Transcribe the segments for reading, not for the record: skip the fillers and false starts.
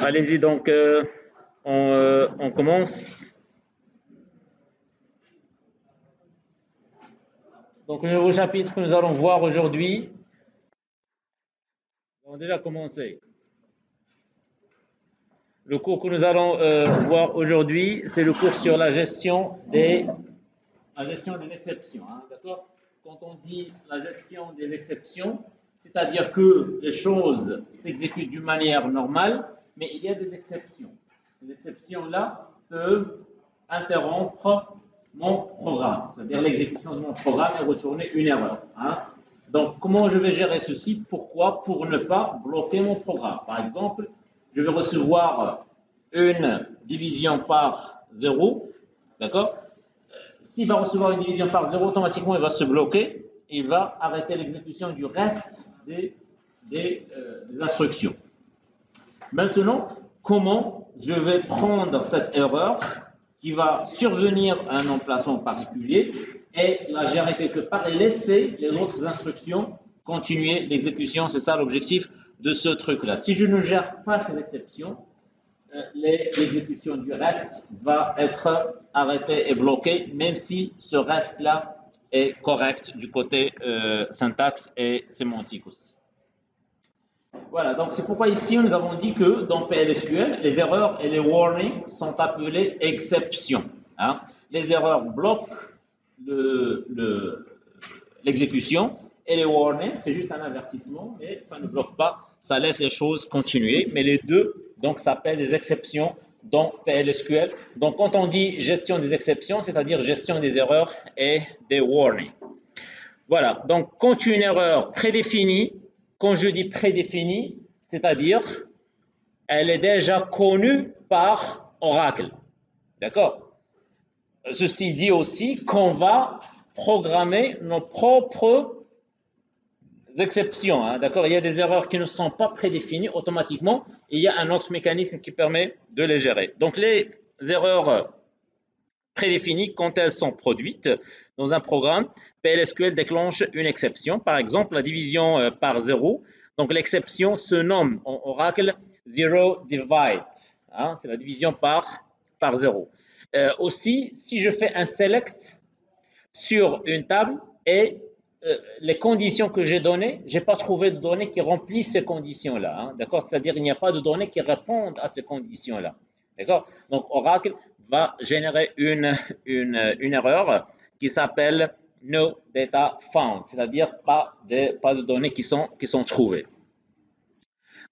Allez-y, donc on commence. Donc le nouveau chapitre que nous allons voir aujourd'hui, nous avons déjà commencé. Le cours que nous allons voir aujourd'hui, c'est le cours sur la gestion des exceptions. Hein, d'accord? Quand on dit la gestion des exceptions, c'est-à-dire que les choses s'exécutent d'une manière normale, mais il y a des exceptions. Ces exceptions-là peuvent interrompre mon programme, c'est-à-dire l'exécution de mon programme et retourner une erreur. Hein. Donc, comment je vais gérer ceci? Pourquoi? Pour ne pas bloquer mon programme. Par exemple, je vais recevoir une division par 0, d'accord? S'il va recevoir une division par 0, automatiquement, il va se bloquer. Il va arrêter l'exécution du reste des instructions. Maintenant, comment je vais prendre cette erreur qui va survenir à un emplacement particulier et la gérer quelque part et laisser les autres instructions continuer l'exécution? C'est ça l'objectif de ce truc-là. Si je ne gère pas ces exceptions, l'exécution du reste va être arrêtée et bloquée, même si ce reste-là est correct du côté syntaxe et sémantique aussi. Voilà, donc c'est pourquoi ici nous avons dit que dans PLSQL, les erreurs et les warnings sont appelés exceptions. Hein. Les erreurs bloquent l'exécution et les warnings, c'est juste un avertissement, mais ça ne bloque pas, ça laisse les choses continuer. Mais les deux, donc, s'appellent des exceptions dans PLSQL. Donc, quand on dit gestion des exceptions, c'est-à-dire gestion des erreurs et des warnings. Voilà, donc quand une erreur prédéfinie, quand je dis prédéfinie, c'est-à-dire elle est déjà connue par Oracle. D'accord? Ceci dit aussi qu'on va programmer nos propres exceptions. Hein, d'accord? Il y a des erreurs qui ne sont pas prédéfinies automatiquement. Il y a un autre mécanisme qui permet de les gérer. Donc, les erreurs prédéfinies, quand elles sont produites dans un programme, PLSQL déclenche une exception. Par exemple, la division par 0. Donc, l'exception se nomme en Oracle Zero Divide. Hein, c'est la division par 0. Aussi, si je fais un select sur une table et les conditions que j'ai données, je n'ai pas trouvé de données qui remplissent ces conditions-là. Hein, d'accord? C'est-à-dire qu'il n'y a pas de données qui répondent à ces conditions-là. D'accord? Donc, Oracle va générer une erreur qui s'appelle No Data Found, c'est-à-dire pas de données qui sont trouvées.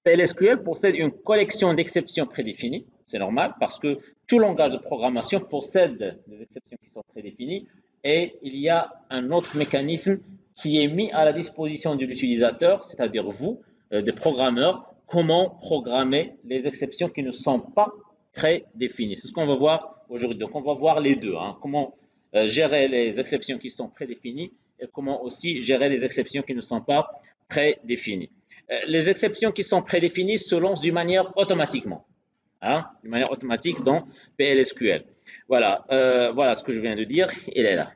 PLSQL possède une collection d'exceptions prédéfinies. C'est normal parce que tout langage de programmation possède des exceptions qui sont prédéfinies et il y a un autre mécanisme qui est mis à la disposition de l'utilisateur, c'est-à-dire vous, des programmeurs, comment programmer les exceptions qui ne sont pas prédéfinies. C'est ce qu'on va voir aujourd'hui. Donc, on va voir les deux. Hein. Comment gérer les exceptions qui sont prédéfinies et comment aussi gérer les exceptions qui ne sont pas prédéfinies. Les exceptions qui sont prédéfinies se lancent d'une manière automatiquement. Hein, d'une manière automatique dans PLSQL. Voilà, voilà ce que je viens de dire, il est là.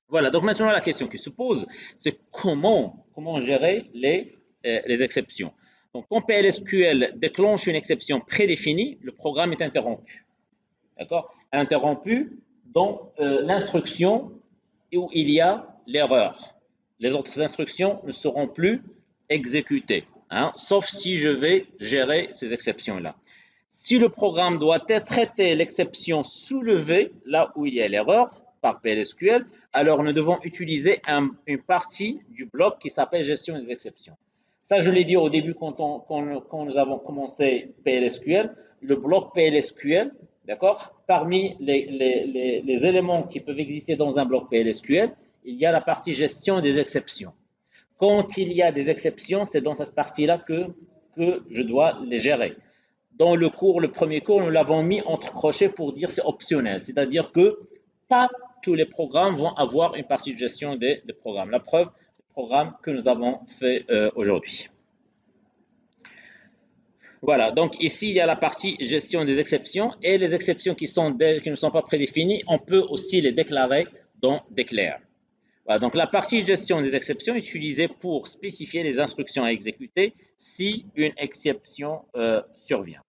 Voilà, donc maintenant la question qui se pose, c'est comment gérer les exceptions. Donc quand PLSQL déclenche une exception prédéfinie, le programme est interrompu. D'accord? Interrompu dans l'instruction où il y a l'erreur. Les autres instructions ne seront plus exécutées, hein, sauf si je vais gérer ces exceptions-là. Si le programme doit traiter l'exception soulevée là où il y a l'erreur par PLSQL, alors nous devons utiliser une partie du bloc qui s'appelle gestion des exceptions. Ça, je l'ai dit au début quand nous avons commencé PLSQL, le bloc PLSQL, d'accord? Parmi les éléments qui peuvent exister dans un bloc PLSQL, il y a la partie gestion des exceptions. Quand il y a des exceptions, c'est dans cette partie-là que je dois les gérer. Dans le premier cours, nous l'avons mis entre crochets pour dire c'est optionnel, c'est-à-dire que pas tous les programmes vont avoir une partie de gestion des programmes. La preuve, le programme que nous avons fait aujourd'hui. Voilà, donc ici, il y a la partie gestion des exceptions et les exceptions qui ne sont pas prédéfinies, on peut aussi les déclarer dans Declare. Voilà, donc la partie gestion des exceptions est utilisée pour spécifier les instructions à exécuter si une exception survient.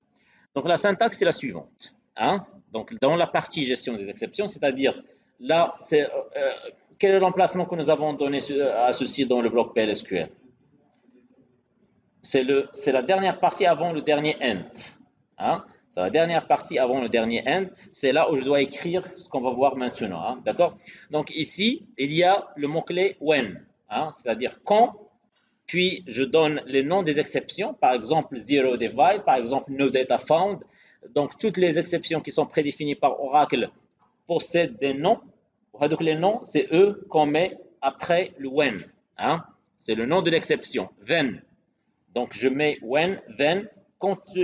Donc la syntaxe est la suivante, hein. Donc dans la partie gestion des exceptions, c'est-à-dire là, quel est l'emplacement que nous avons donné à ceci dans le bloc PLSQL? C'est la dernière partie avant le dernier end, hein. C'est la dernière partie avant le dernier end. C'est là où je dois écrire ce qu'on va voir maintenant, hein, d'accord? Donc ici, il y a le mot-clé when, hein, c'est-à-dire quand, puis je donne les noms des exceptions, par exemple zero divide, par exemple no data found. Donc toutes les exceptions qui sont prédéfinies par Oracle possèdent des noms. Donc les noms, c'est eux qu'on met après le when, hein. C'est le nom de l'exception, then. Donc je mets when, then.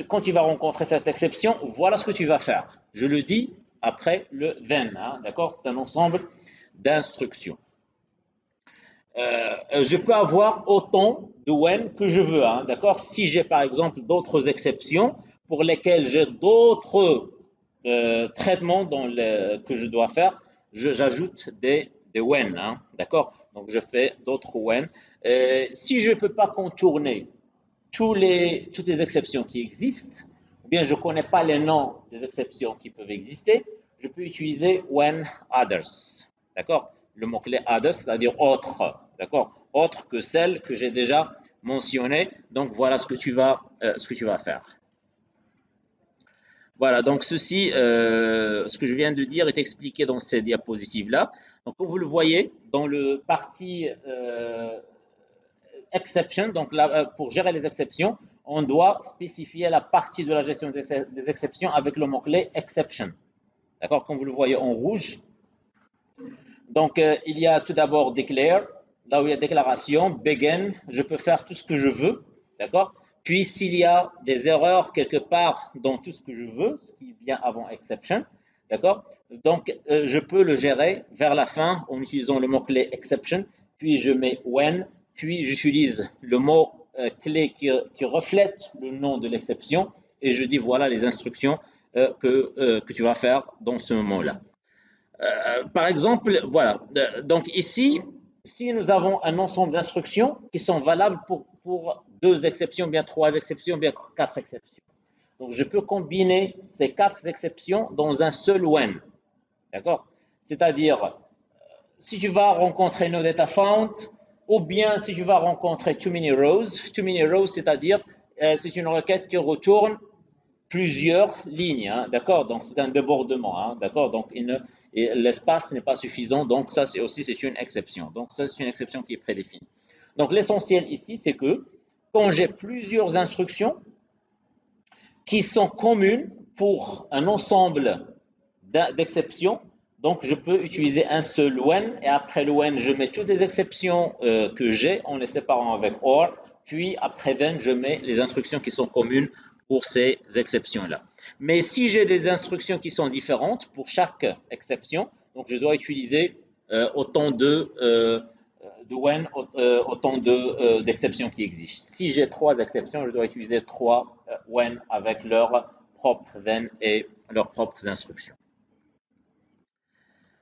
Quand tu vas rencontrer cette exception, voilà ce que tu vas faire. Je le dis après le then, hein, d'accord? C'est un ensemble d'instructions. Je peux avoir autant de when que je veux, hein, d'accord? Si j'ai par exemple d'autres exceptions pour lesquelles j'ai d'autres traitements que je dois faire, j'ajoute des when, hein, d'accord? Donc je fais d'autres when. Si je ne peux pas contourner toutes les exceptions qui existent, ou bien je ne connais pas les noms des exceptions qui peuvent exister, je peux utiliser when others. D'accord? Le mot-clé others, c'est-à-dire autre. D'accord? Autre que celle que j'ai déjà mentionnée. Donc voilà ce que tu vas faire. Voilà, donc ceci, ce que je viens de dire est expliqué dans ces diapositives-là. Donc comme vous le voyez, dans le parti exception, donc là, pour gérer les exceptions, on doit spécifier la partie de la gestion des exceptions avec le mot-clé exception. D'accord? Comme vous le voyez en rouge. Donc, il y a tout d'abord declare, là où il y a déclaration, begin, je peux faire tout ce que je veux. D'accord? Puis, s'il y a des erreurs quelque part dans tout ce que je veux, ce qui vient avant exception, d'accord? Donc, je peux le gérer vers la fin en utilisant le mot-clé exception, puis je mets when, puis j'utilise le mot clé qui reflète le nom de l'exception et je dis voilà les instructions que tu vas faire dans ce moment-là. Par exemple, voilà. Donc ici, si nous avons un ensemble d'instructions qui sont valables pour deux exceptions, bien trois exceptions, bien quatre exceptions. Donc je peux combiner ces quatre exceptions dans un seul when. D'accord? C'est-à-dire, si tu vas rencontrer no data found, ou bien si tu vas rencontrer too many rows, c'est-à-dire c'est une requête qui retourne plusieurs lignes, hein, d'accord? Donc c'est un débordement, hein, d'accord? Donc l'espace n'est pas suffisant, donc ça c'est une exception. Donc ça c'est une exception qui est prédéfinie. Donc l'essentiel ici c'est que quand j'ai plusieurs instructions qui sont communes pour un ensemble d'exceptions, donc je peux utiliser un seul when et après le when je mets toutes les exceptions que j'ai en les séparant avec or, puis après then je mets les instructions qui sont communes pour ces exceptions-là. Mais si j'ai des instructions qui sont différentes pour chaque exception, donc je dois utiliser autant de when, autant d'exceptions qui existent. Si j'ai trois exceptions, je dois utiliser trois when avec leurs propres then et leurs propres instructions.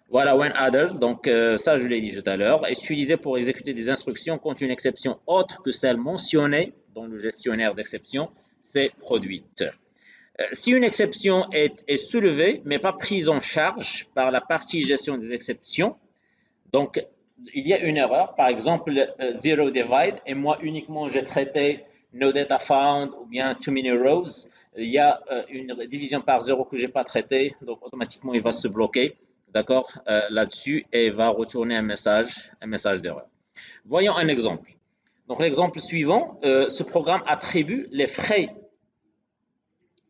Voilà, when others, donc ça je l'ai dit tout à l'heure, est utilisé pour exécuter des instructions quand une exception autre que celle mentionnée dans le gestionnaire d'exception s'est produite. Si une exception est soulevée mais pas prise en charge par la partie gestion des exceptions, donc il y a une erreur, par exemple zero divide, et moi uniquement j'ai traité no data found ou bien too many rows, il y a une division par zéro que je n'ai pas traité, donc automatiquement il va se bloquer, d'accord, là-dessus, et il va retourner un message d'erreur. Voyons un exemple. Donc l'exemple suivant, ce programme attribue les frais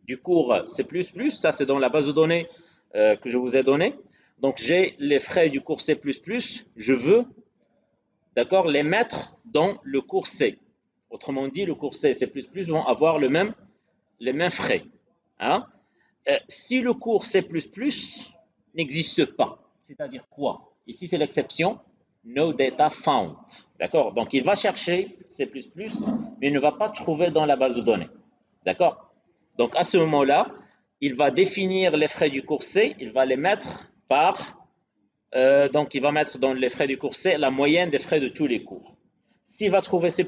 du cours C++, ça c'est dans la base de données que je vous ai donnée. Donc j'ai les frais du cours C++, je veux, d'accord, les mettre dans le cours C. Autrement dit, le cours C et C++ vont avoir les mêmes frais, hein? Si le cours C++ n'existe pas, c'est-à-dire quoi? Ici c'est l'exception no data found, d'accord? Donc il va chercher C++, mais il ne va pas trouver dans la base de données, d'accord? Donc à ce moment-là, il va définir les frais du cours C, il va les mettre par Donc, il va mettre dans les frais du cours C la moyenne des frais de tous les cours. S'il va trouver C++,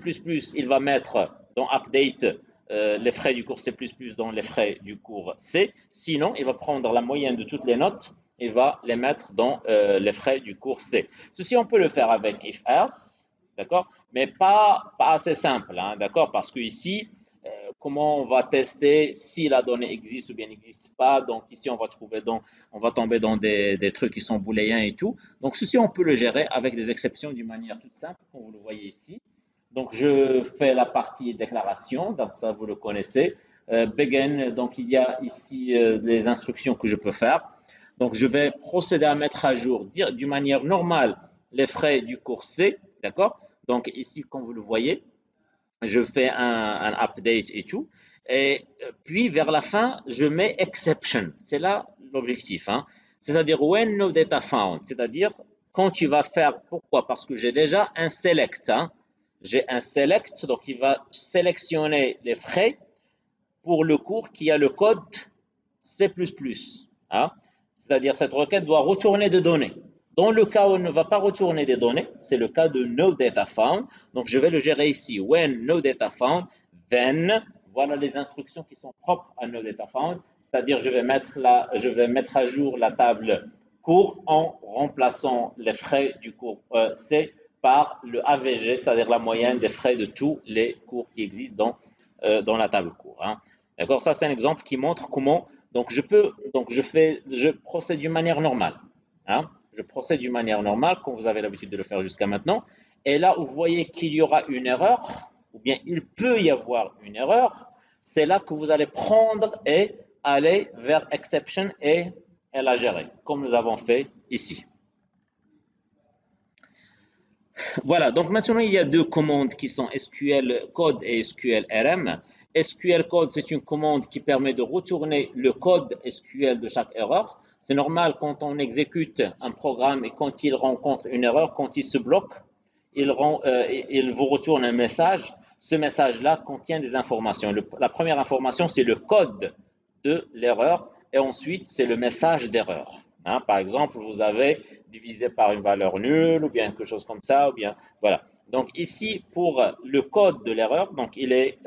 il va mettre dans update les frais du cours C++ dans les frais du cours C. Sinon, il va prendre la moyenne de toutes les notes et va les mettre dans les frais du cours C. Ceci, on peut le faire avec if else, d'accord, mais pas assez simple, hein, d'accord, parce que ici, comment on va tester si la donnée existe ou bien n'existe pas. Donc ici, on va tomber dans des trucs qui sont booléens et tout. Donc ceci, on peut le gérer avec des exceptions d'une manière toute simple, comme vous le voyez ici. Donc je fais la partie déclaration, donc ça vous le connaissez. Begin, donc il y a ici les instructions que je peux faire. Donc je vais procéder à mettre à jour d'une manière normale les frais du cours C, d'accord? Donc ici, comme vous le voyez, je fais un update et tout. Et puis, vers la fin, je mets exception. C'est là l'objectif, hein. C'est-à-dire, when no data found. C'est-à-dire, quand tu vas faire, pourquoi? Parce que j'ai déjà un select, hein. J'ai un select, donc il va sélectionner les frais pour le cours qui a le code C++, hein. C'est-à-dire, cette requête doit retourner des données. Dans le cas où elle ne va pas retourner des données, c'est le cas de no data found. Donc, je vais le gérer ici. When no data found, then, voilà les instructions qui sont propres à no data found. C'est-à-dire, je vais mettre à jour la table cours en remplaçant les frais du cours C par le AVG, c'est-à-dire la moyenne des frais de tous les cours qui existent dans la table cours, hein. D'accord? Ça, c'est un exemple qui montre comment. Donc, je procède d'une manière normale, hein. Je procède d'une manière normale, comme vous avez l'habitude de le faire jusqu'à maintenant. Et là où vous voyez qu'il y aura une erreur, ou bien il peut y avoir une erreur, c'est là que vous allez prendre et aller vers exception et la gérer, comme nous avons fait ici. Voilà, donc maintenant il y a deux commandes qui sont SQL code et SQL RM. SQL code, c'est une commande qui permet de retourner le code SQL de chaque erreur. C'est normal quand on exécute un programme et quand il rencontre une erreur, quand il se bloque, il vous retourne un message. Ce message-là contient des informations. La première information, c'est le code de l'erreur et ensuite, c'est le message d'erreur. Hein, par exemple, vous avez divisé par une valeur nulle ou bien quelque chose comme ça, ou bien voilà. Donc ici, pour le code de l'erreur, donc il est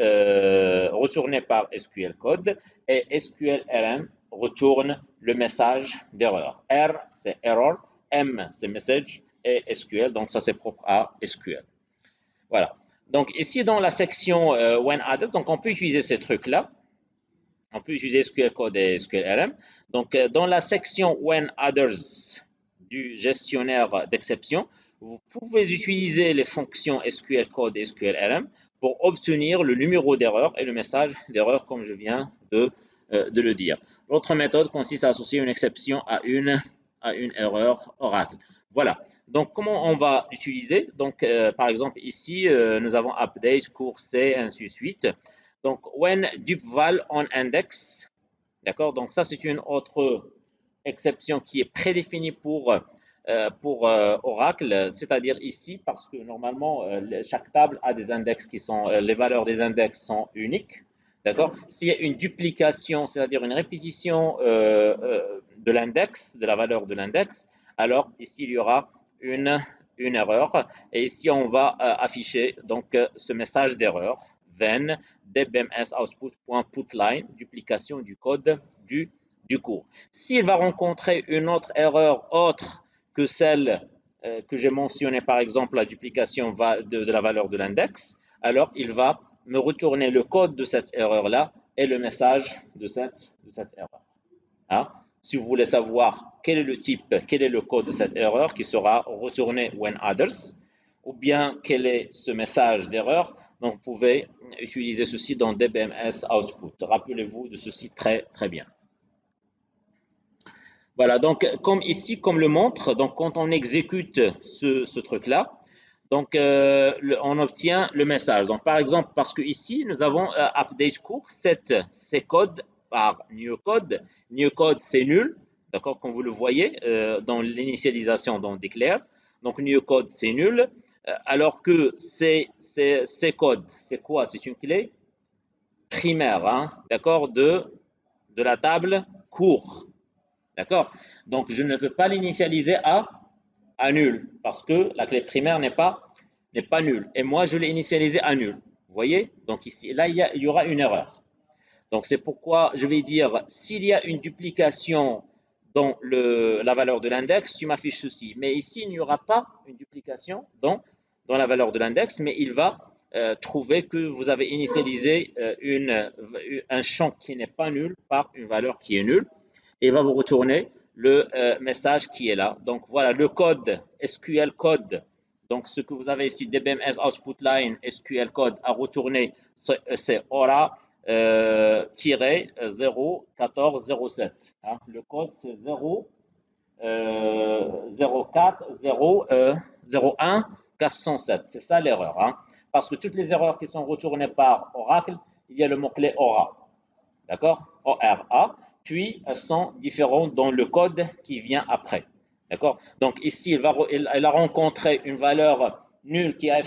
retourné par SQL code et SQL RM retourne le message d'erreur. R, c'est error, M, c'est message et SQL, donc ça c'est propre à SQL. Voilà. Donc ici dans la section when added, donc on peut utiliser ces trucs-là. On peut utiliser SQL Code et SQL RM. Donc, dans la section When Others du gestionnaire d'exception, vous pouvez utiliser les fonctions SQL Code et SQL RM pour obtenir le numéro d'erreur et le message d'erreur, comme je viens de le dire. L'autre méthode consiste à associer une exception à une erreur Oracle. Voilà. Donc, comment on va l'utiliser? Donc, par exemple, ici, nous avons update, course, et ainsi de suite. Donc, when dupval on index, d'accord? Donc, ça, c'est une autre exception qui est prédéfinie pour Oracle, c'est-à-dire ici, parce que normalement, chaque table a des index qui sont, les valeurs des index sont uniques, d'accord? S'il y a une duplication, c'est-à-dire une répétition de l'index, de la valeur de l'index, alors ici, il y aura une erreur. Et ici, on va afficher donc ce message d'erreur, then dbms output.putline, duplication du code du cours. S'il va rencontrer une autre erreur autre que celle que j'ai mentionnée, par exemple la duplication de la valeur de l'index, alors il va me retourner le code de cette erreur-là et le message de cette erreur. Hein? Si vous voulez savoir quel est le type, quel est le code de cette erreur qui sera retourné when others, ou bien quel est ce message d'erreur, donc vous pouvez utiliser ceci dans dbms output. Rappelez-vous de ceci très très bien. Voilà, donc comme ici, comme le montre, donc quand on exécute ce truc-là, donc on obtient le message. Donc par exemple, parce que ici nous avons update cours, c'est code par new code. New code c'est nul, d'accord, comme vous le voyez dans l'initialisation dans declare. Donc new code c'est nul, alors que c'est code, c'est quoi? C'est une clé primaire, hein, d'accord, de la table cours. D'accord? Donc, je ne peux pas l'initialiser à à nul parce que la clé primaire n'est pas nulle. Et moi, je l'ai initialisé à nul. Vous voyez? Donc ici, là, il y aura une erreur. Donc c'est pourquoi je vais dire s'il y a une duplication dans la valeur de l'index, tu m'affiches ceci. Mais ici, il n'y aura pas une duplication dans la valeur de l'index, mais il va trouver que vous avez initialisé un champ qui n'est pas nul par une valeur qui est nulle et il va vous retourner le message qui est là. Donc voilà, le code SQL code. Donc ce que vous avez ici, DBMS output line SQL code à retourner, c'est aura 01407. Hein. Le code c'est 0 04 0 01 407. C'est ça l'erreur. Hein. Parce que toutes les erreurs qui sont retournées par Oracle, il y a le mot-clé aura. D'accord? ORA. Puis elles sont différentes dans le code qui vient après. D'accord? Donc ici, elle a rencontré une valeur nulle qui a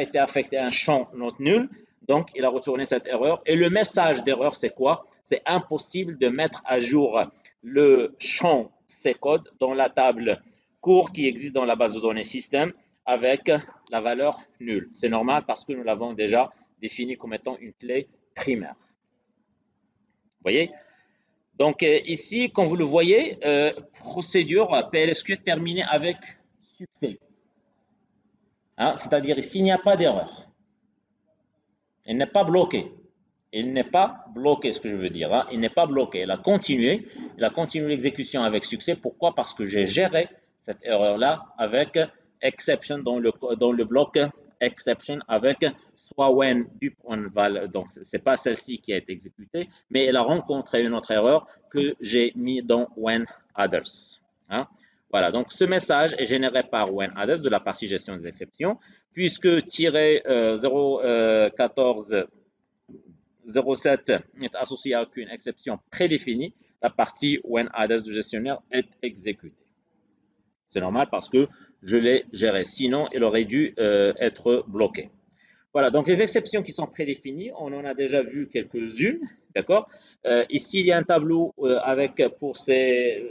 été affectée à un champ not nul. Donc, il a retourné cette erreur. Et le message d'erreur, c'est quoi? C'est impossible de mettre à jour le champ code dans la table cours qui existe dans la base de données système avec la valeur nulle. C'est normal parce que nous l'avons déjà défini comme étant une clé primaire. Vous voyez? Donc ici, comme vous le voyez, procédure PLSQL terminée avec succès. Hein, c'est-à-dire ici, il n'y a pas d'erreur. Il n'est pas bloqué. Il n'est pas bloqué, ce que je veux dire. Hein. Il n'est pas bloqué. Il a continué l'exécution avec succès. Pourquoi? Parce que j'ai géré cette erreur-là avec exception dans le bloc exception avec soit when du point val. Donc, ce n'est pas celle-ci qui a été exécutée, mais elle a rencontré une autre erreur que j'ai mis dans when others. Hein. Voilà, donc ce message est généré par when others de la partie gestion des exceptions, puisque tiré 014 07 est associé à une exception prédéfinie, la partie when others du gestionnaire est exécutée. C'est normal parce que je l'ai géré. Sinon, il aurait dû être bloqué. Voilà, donc les exceptions qui sont prédéfinies, on en a déjà vu quelques-unes, d'accord? Ici, il y a un tableau avec pour ces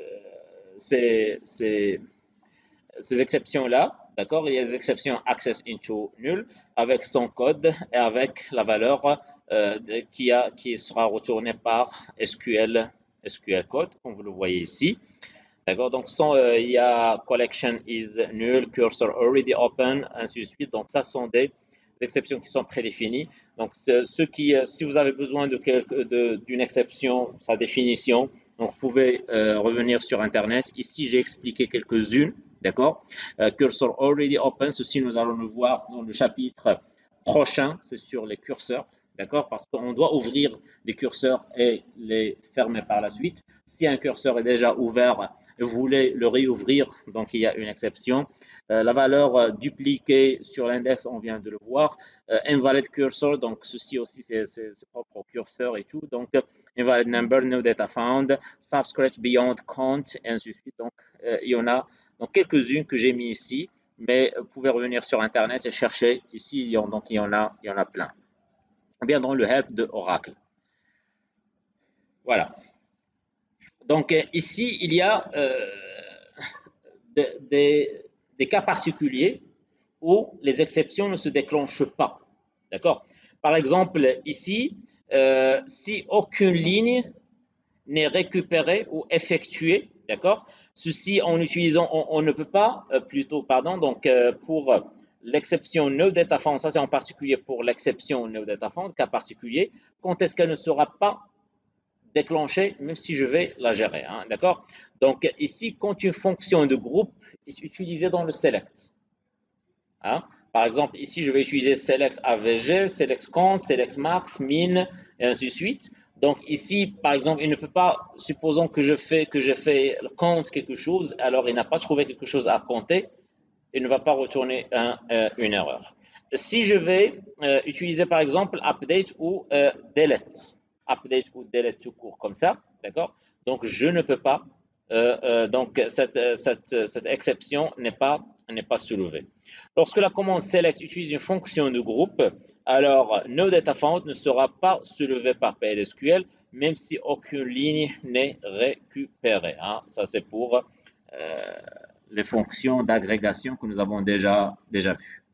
exceptions-là, d'accord? Il y a des exceptions access into null avec son code et avec la valeur qui sera retournée par SQL code, comme vous le voyez ici. D'accord, donc il y a collection is null, cursor already open, ainsi de suite. Donc ça sont des exceptions qui sont prédéfinies. Donc si vous avez besoin d'une exception, sa définition, donc vous pouvez revenir sur Internet. Ici, j'ai expliqué quelques-unes. D'accord, cursor already open, ceci nous allons le voir dans le chapitre prochain, c'est sur les curseurs. D'accord, parce qu'on doit ouvrir les curseurs et les fermer par la suite. Si un curseur est déjà ouvert, vous voulez le réouvrir, donc il y a une exception. La valeur dupliquée sur l'index, on vient de le voir. Invalid cursor, donc ceci aussi c'est propre au curseur et tout. Donc invalid number, no data found, subscript beyond count, et ainsi de suite. Donc il y en a donc quelques-unes que j'ai mis ici, mais vous pouvez revenir sur Internet et chercher. Ici, donc il y en a plein. Bien dans le help de Oracle. Voilà. Donc ici, il y a des cas particuliers où les exceptions ne se déclenchent pas. D'accord? Par exemple, ici, si aucune ligne n'est récupérée ou effectuée, d'accord? Ceci en utilisant, on ne peut pas, donc pour l'exception no data found, ça c'est en particulier pour l'exception no data found, cas particulier, quand est-ce qu'elle ne sera pas déclenchée, même si je vais la gérer, hein, d'accord? Donc ici, quand une fonction de groupe est utilisée dans le select, hein, par exemple, ici, je vais utiliser select AVG, select count, select max, min, et ainsi de suite. Donc ici, par exemple, il ne peut pas, supposons que je fais compte quelque chose, alors il n'a pas trouvé quelque chose à compter, il ne va pas retourner une erreur. Si je vais utiliser par exemple update ou delete tout court comme ça, d'accord? Donc je ne peux pas, donc cette exception n'est pas soulevée. Lorsque la commande select utilise une fonction de groupe, alors no data found ne sera pas soulevé par PLSQL, même si aucune ligne n'est récupérée. Hein. Ça c'est pour les fonctions d'agrégation que nous avons déjà vues.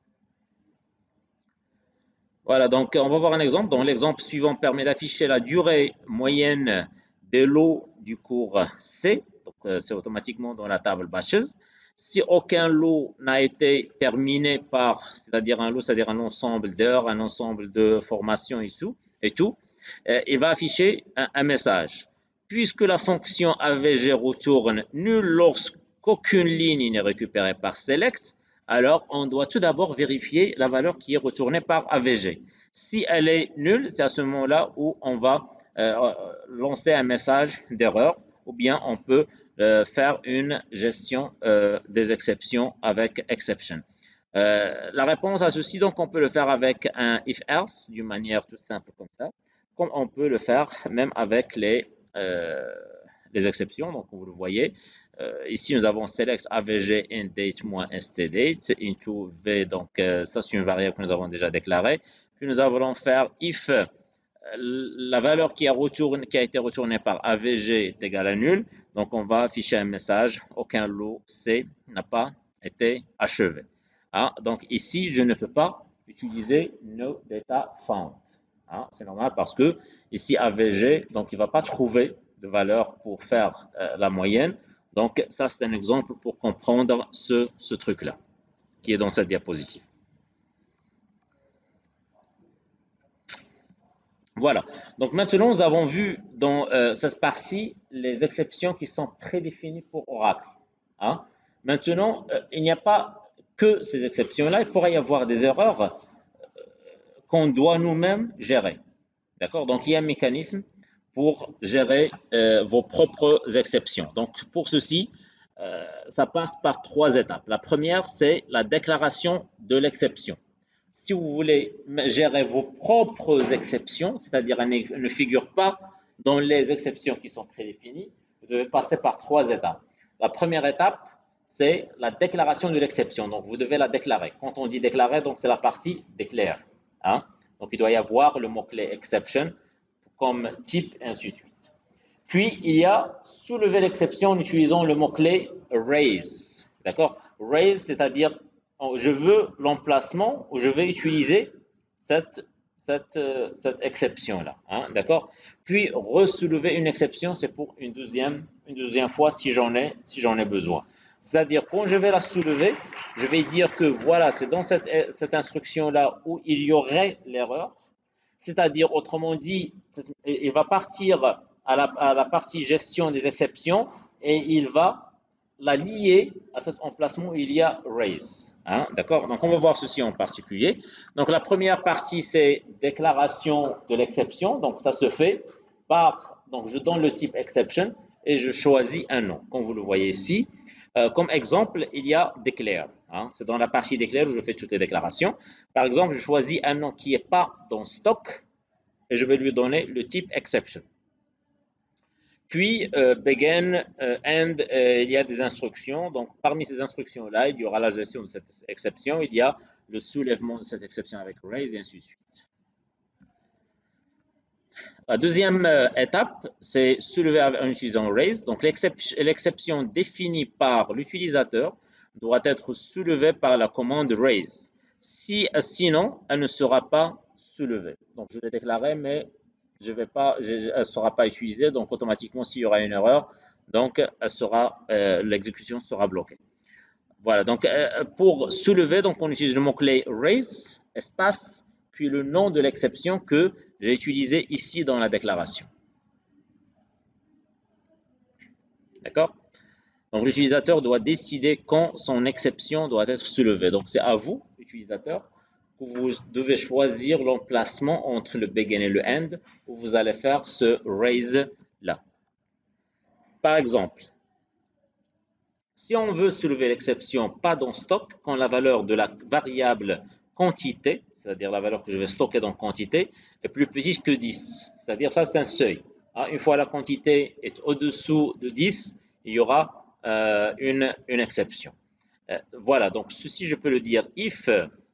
Voilà, donc on va voir un exemple. Donc l'exemple suivant permet d'afficher la durée moyenne de lot du cours C. Donc c'est automatiquement dans la table batches. Si aucun lot n'a été terminé par, c'est-à-dire un lot, c'est-à-dire un ensemble d'heures, un ensemble de formations et tout, il va afficher un message. Puisque la fonction AVG retourne nul lorsqu'aucune ligne n'est récupérée par select, alors on doit tout d'abord vérifier la valeur qui est retournée par AVG. Si elle est nulle, c'est à ce moment-là où on va lancer un message d'erreur ou bien on peut faire une gestion des exceptions avec exception. La réponse à ceci, donc, on peut le faire avec un if-else d'une manière toute simple comme ça, comme on peut le faire même avec les exceptions. Donc, vous le voyez, ici, nous avons select avg in date-stdate into v. Donc, ça, c'est une variable que nous avons déjà déclarée. Puis, nous allons faire if la valeur qui a été retournée par avg est égale à nul. Donc, on va afficher un message. Aucun lot C n'a pas été achevé. Ah, donc, ici, je ne peux pas utiliser no data found. Ah, c'est normal parce que ici, avg, donc, il ne va pas trouver de valeur pour faire la moyenne. Donc, ça, c'est un exemple pour comprendre ce truc-là qui est dans cette diapositive. Voilà. Donc, maintenant, nous avons vu dans cette partie les exceptions qui sont prédéfinies pour Oracle. Hein? Maintenant, il n'y a pas que ces exceptions-là. Il pourrait y avoir des erreurs qu'on doit nous-mêmes gérer. D'accord? Donc, il y a un mécanisme pour gérer vos propres exceptions. Donc, pour ceci, ça passe par 3 étapes. La première, c'est la déclaration de l'exception. Si vous voulez gérer vos propres exceptions, c'est-à-dire elles ne figurent pas dans les exceptions qui sont prédéfinies, vous devez passer par 3 étapes. La première étape, c'est la déclaration de l'exception. Donc, vous devez la déclarer. Quand on dit déclarer, donc c'est la partie déclare. Hein? Donc, il doit y avoir le mot-clé exception comme type, et ainsi de suite. Puis, il y a soulever l'exception en utilisant le mot-clé raise. D'accord? Raise, c'est-à-dire je veux l'emplacement où je vais utiliser cette exception-là. Hein? D'accord? Puis, re-soulever une exception, c'est pour une deuxième fois si j'en ai besoin. C'est-à-dire, quand je vais la soulever, je vais dire que voilà, c'est dans cette instruction-là où il y aurait l'erreur. C'est-à-dire, autrement dit, il va partir à la partie gestion des exceptions et il va la lier à cet emplacement où il y a raise. Hein, d'accord? Donc, on va voir ceci en particulier. Donc, la première partie, c'est déclaration de l'exception. Donc, ça se fait par, donc, je donne le type exception et je choisis un nom, comme vous le voyez ici. Comme exemple, il y a declare. Hein, c'est dans la partie declare où je fais toutes les déclarations. Par exemple, je choisis un nom qui n'est pas dans stock et je vais lui donner le type exception. Puis, begin, end, il y a des instructions. Donc, parmi ces instructions-là, il y aura la gestion de cette exception. Il y a le soulèvement de cette exception avec raise et ainsi de suite. La deuxième étape, c'est soulever en utilisant raise. Donc, l'exception définie par l'utilisateur doit être soulevée par la commande raise. Sinon, elle ne sera pas soulevée. Donc, je l'ai déclaré, mais elle ne sera pas utilisée. Donc, automatiquement, s'il y aura une erreur, donc l'exécution sera bloquée. Voilà. Donc, pour soulever, donc on utilise le mot-clé raise, espace, puis le nom de l'exception que j'ai utilisé ici dans la déclaration. D'accord? Donc, l'utilisateur doit décider quand son exception doit être soulevée. Donc, c'est à vous, utilisateur, que vous devez choisir l'emplacement entre le begin et le end où vous allez faire ce raise-là. Par exemple, si on veut soulever l'exception pas dans stock, quand la valeur de la variable quantité, c'est-à-dire la valeur que je vais stocker dans quantité, est plus petite que 10. C'est-à-dire ça, c'est un seuil. Une fois la quantité est au-dessous de 10, il y aura une exception. Voilà, donc ceci, je peux le dire, if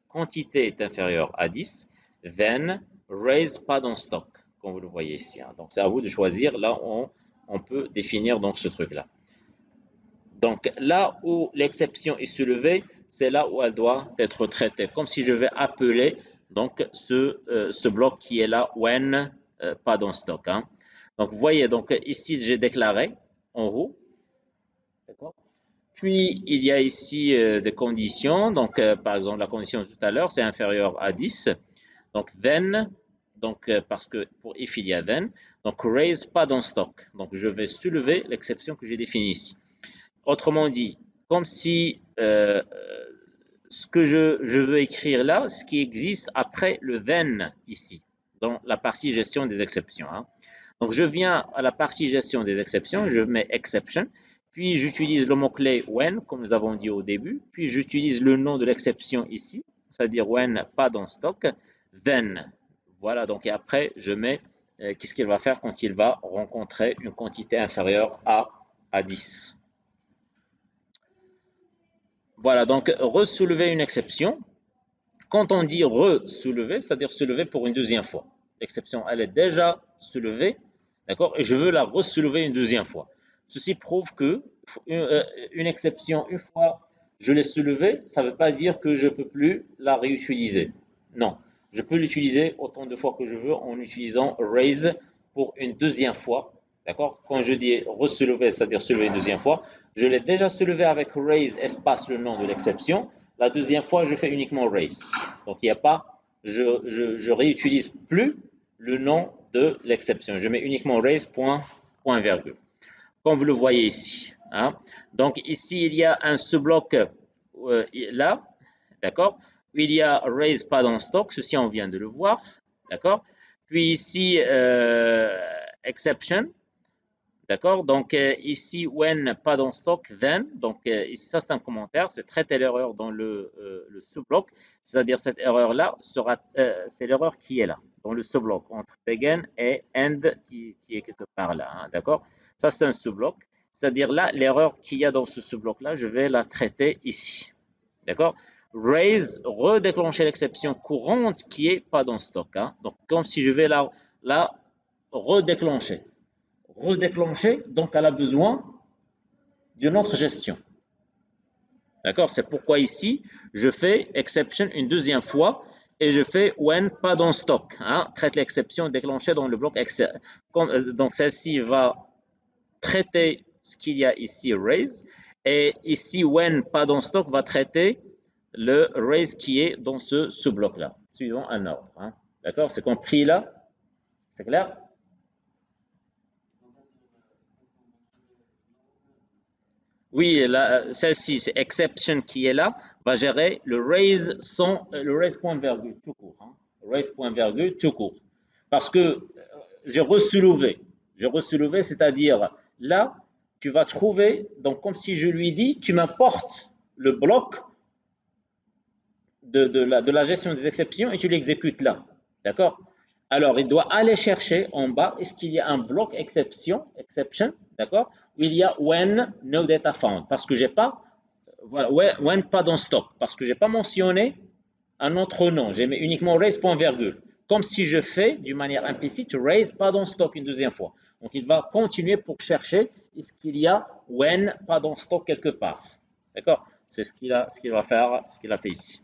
quantité est inférieure à 10, then raise pas dans stock, comme vous le voyez ici. Donc c'est à vous de choisir, là on peut définir donc ce truc-là. Donc, là où l'exception est soulevée, c'est là où elle doit être traitée. Comme si je vais appeler donc ce bloc qui est là, when, pas dans stock. Hein. Donc, vous voyez, donc ici, j'ai déclaré en haut. D'accord. Puis, il y a ici des conditions. Donc, par exemple, la condition de tout à l'heure, c'est inférieur à 10. Donc, then, donc, parce que pour if, il y a then. Donc, raise, pas dans stock. Donc, je vais soulever l'exception que j'ai définie ici. Autrement dit, comme si ce que je veux écrire là, ce qui existe après le then ici, dans la partie gestion des exceptions. Hein. Donc, je viens à la partie gestion des exceptions, je mets exception, puis j'utilise le mot-clé when, comme nous avons dit au début, puis j'utilise le nom de l'exception ici, c'est-à-dire when, pas dans stock, then. Voilà, donc et après, je mets qu'est-ce qu'il va faire quand il va rencontrer une quantité inférieure à 10. Voilà, donc re-soulever une exception. Quand on dit re-soulever, c'est-à-dire soulever pour une deuxième fois. L'exception, elle est déjà soulevée, d'accord, et je veux la re-soulever une deuxième fois. Ceci prouve que une exception, une fois je l'ai soulevée, ça ne veut pas dire que je ne peux plus la réutiliser. Non, je peux l'utiliser autant de fois que je veux en utilisant raise pour une deuxième fois. D'accord. Quand je dis re-soulever, c'est-à-dire soulever une deuxième fois, je l'ai déjà soulevé avec raise espace le nom de l'exception. La deuxième fois, je fais uniquement raise. Donc, il n'y a pas, je réutilise plus le nom de l'exception. Je mets uniquement raise, point, virgule. Comme vous le voyez ici. Hein. Donc, ici, il y a un sous-bloc là, d'accord. Il y a raise pas dans stock, ceci on vient de le voir, d'accord. Puis ici, exception, d'accord. Donc ici, when pas dans stock, then. Donc ici, ça c'est un commentaire, c'est traiter l'erreur dans le sous-bloc, c'est-à-dire cette erreur-là sera, c'est l'erreur qui est là, dans le sous-bloc, entre begin et end qui est quelque part là, hein, d'accord. Ça c'est un sous-bloc, c'est-à-dire là, l'erreur qu'il y a dans ce sous-bloc-là, je vais la traiter ici, d'accord. Raise, redéclencher l'exception courante qui est pas dans stock. Hein. Donc, comme si je vais la redéclencher. Redéclencher, donc elle a besoin d'une autre gestion. D'accord. C'est pourquoi ici, je fais exception une deuxième fois et je fais when pas dans stock. Hein. Traite l'exception déclenchée dans le bloc. Donc, celle-ci va traiter ce qu'il y a ici, raise. Et ici, when pas dans stock va traiter le raise qui est dans ce sous-bloc-là, suivant un ordre. Hein. D'accord. C'est compris là? C'est clair? Oui, celle-ci, c'est exception qui est là, va gérer le raise sans le raise point virgule tout court. Hein. Raise point virgule tout court. Parce que j'ai re-soulevé. J'ai re-soulevé, c'est-à-dire là, tu vas trouver, donc comme si je lui dis, tu m'apportes le bloc de la gestion des exceptions et tu l'exécutes là. D'accord. Alors, il doit aller chercher en bas, est-ce qu'il y a un bloc exception, d'accord, où il y a when no data found, parce que j'ai pas, voilà, when pas dans stock, parce que j'ai pas mentionné un autre nom, j'ai mis uniquement raise point virgule, comme si je fais d'une manière implicite raise pas dans stock une deuxième fois. Donc, il va continuer pour chercher est-ce qu'il y a when pas dans stock quelque part, d'accord. C'est ce qu'il va faire, ce qu'il a fait ici.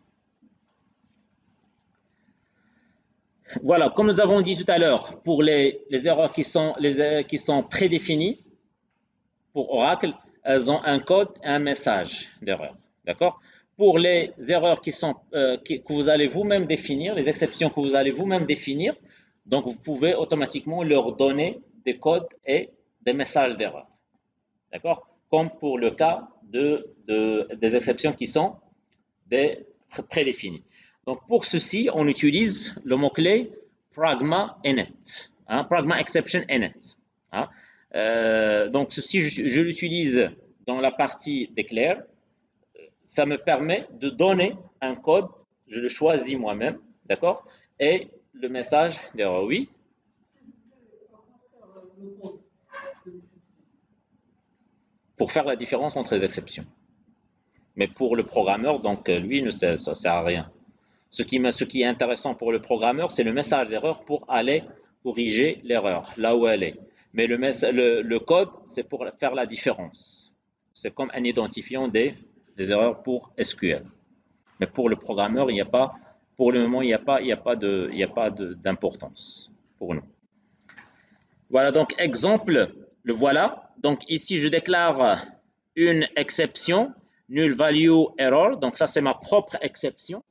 Voilà, comme nous avons dit tout à l'heure, pour les erreurs qui sont prédéfinies, pour Oracle, elles ont un code et un message d'erreur. D'accord. Pour les erreurs que vous allez vous-même définir, les exceptions que vous allez vous-même définir, donc vous pouvez automatiquement leur donner des codes et des messages d'erreur. D'accord. Comme pour le cas des exceptions qui sont prédéfinies. Donc, pour ceci, on utilise le mot-clé pragma init, hein, pragma exception init. Hein. Donc, ceci, je l'utilise dans la partie declare. Ça me permet de donner un code, je le choisis moi-même, d'accord, et le message d'erreur, oui. Pour faire la différence entre les exceptions. Mais pour le programmeur, donc lui, ça ne sert à rien. Ce qui est intéressant pour le programmeur, c'est le message d'erreur pour aller corriger l'erreur, là où elle est. Mais le code, c'est pour faire la différence. c'est comme un identifiant des erreurs pour SQL. Mais pour le programmeur, il n'y a pas, pour le moment, il n'y a pas d'importance pour nous. Voilà, donc exemple, le voilà. Donc ici, je déclare une exception, null value error. Donc ça, c'est ma propre exception.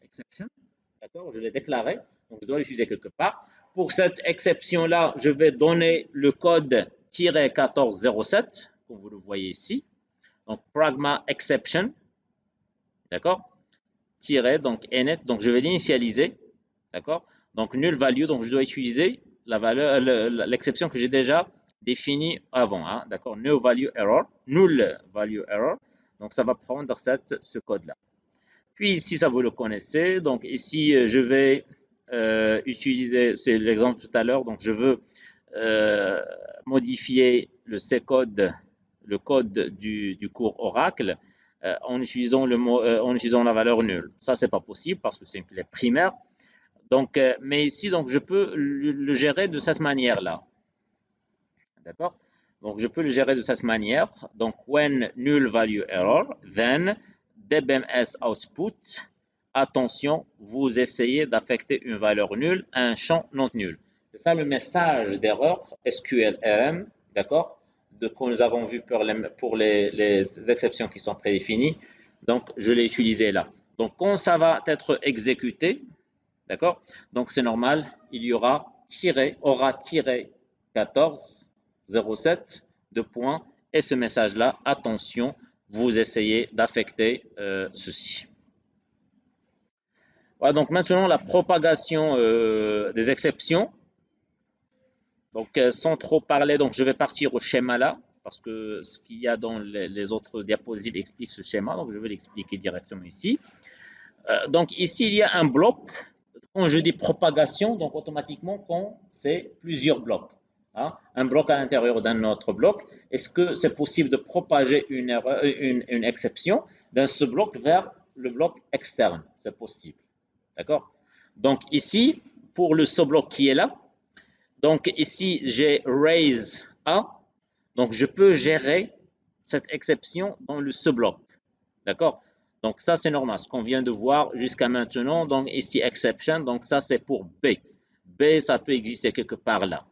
D'accord, je l'ai déclaré. Donc je dois l'utiliser quelque part. Pour cette exception-là, je vais donner le code -1407, comme vous le voyez ici. Donc pragma exception. D'accord, donc init. Donc je vais l'initialiser. D'accord, donc null value. Donc je dois utiliser la valeur, l'exception que j'ai déjà définie avant. Hein, d'accord, null value error. Donc ça va prendre ce code-là. Puis ici, ça vous le connaissez. Donc ici, je vais utiliser, c'est l'exemple tout à l'heure. Donc je veux modifier le C-code, le code du cours Oracle en utilisant en utilisant la valeur nulle. Ça, c'est pas possible parce que c'est une clé primaire. Donc, mais ici, donc je peux le gérer de cette manière-là. D'accord? Donc je peux le gérer de cette manière. Donc when null value error, then dbms output. Attention, vous essayez d'affecter une valeur nulle à un champ non nul. C'est ça le message d'erreur SQLRM, d'accord, que nous avons vu pour les exceptions qui sont prédéfinies. Donc, je l'ai utilisé là. Donc, quand ça va être exécuté, d'accord, donc c'est normal, il y aura tiré 1407 de points et ce message-là, attention, vous essayez d'affecter ceci. Voilà, donc maintenant la propagation des exceptions. Donc sans trop parler, donc je vais partir au schéma là, parce que ce qu'il y a dans les autres diapositives explique ce schéma, donc je vais l'expliquer directement ici. Donc ici il y a un bloc. Quand je dis propagation, donc automatiquement quand c'est plusieurs blocs. Hein, un bloc à l'intérieur d'un autre bloc, est-ce que c'est possible de propager une exception d'un ce bloc vers le bloc externe? C'est possible. D'accord? Donc ici, pour le sous-bloc qui est là, donc ici j'ai raise A, donc je peux gérer cette exception dans le sous-bloc. D'accord? Donc ça c'est normal, ce qu'on vient de voir jusqu'à maintenant. Donc ici exception, donc ça c'est pour B. B ça peut exister quelque part là.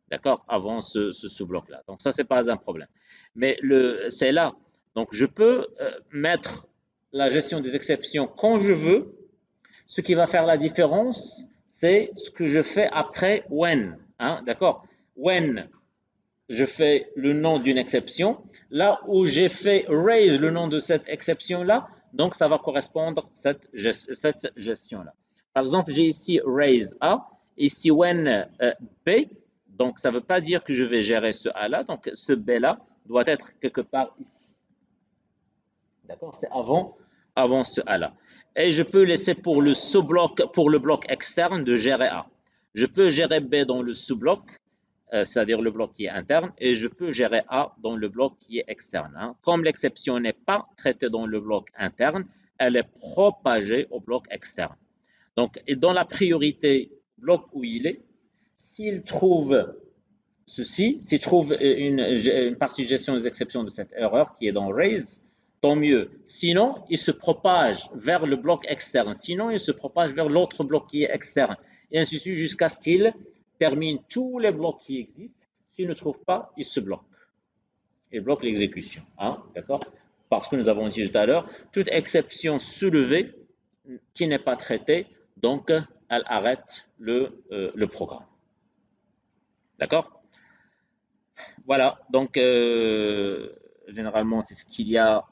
D'accord? Avant ce sous-bloc là. Donc ça c'est pas un problème. Mais c'est là. Donc je peux mettre la gestion des exceptions quand je veux. Ce qui va faire la différence, c'est ce que je fais après when. Hein, d'accord? When je fais le nom d'une exception, là où j'ai fait raise le nom de cette exception-là, donc ça va correspondre à cette gestion-là. Par exemple, j'ai ici raise A, ici when B, donc ça ne veut pas dire que je vais gérer ce A-là, donc ce B-là doit être quelque part ici. D'accord? C'est avant ce A-là. Et je peux laisser pour le sous-bloc, pour le bloc externe de gérer A. Je peux gérer B dans le sous-bloc, c'est-à-dire le bloc qui est interne, et je peux gérer A dans le bloc qui est externe. Hein. Comme l'exception n'est pas traitée dans le bloc interne, elle est propagée au bloc externe. Donc, et dans la priorité bloc où il est, s'il trouve ceci, s'il trouve une partie de gestion des exceptions de cette erreur qui est dans raise, tant mieux. Sinon, il se propage vers le bloc externe. Sinon, il se propage vers l'autre bloc qui est externe. Et ainsi de suite jusqu'à ce qu'il termine tous les blocs qui existent. S'il ne trouve pas, il se bloque. Il bloque l'exécution. Hein, d'accord? Parce que nous avons dit tout à l'heure, toute exception soulevée qui n'est pas traitée, donc elle arrête le programme. D'accord? Voilà, donc généralement c'est ce qu'il y a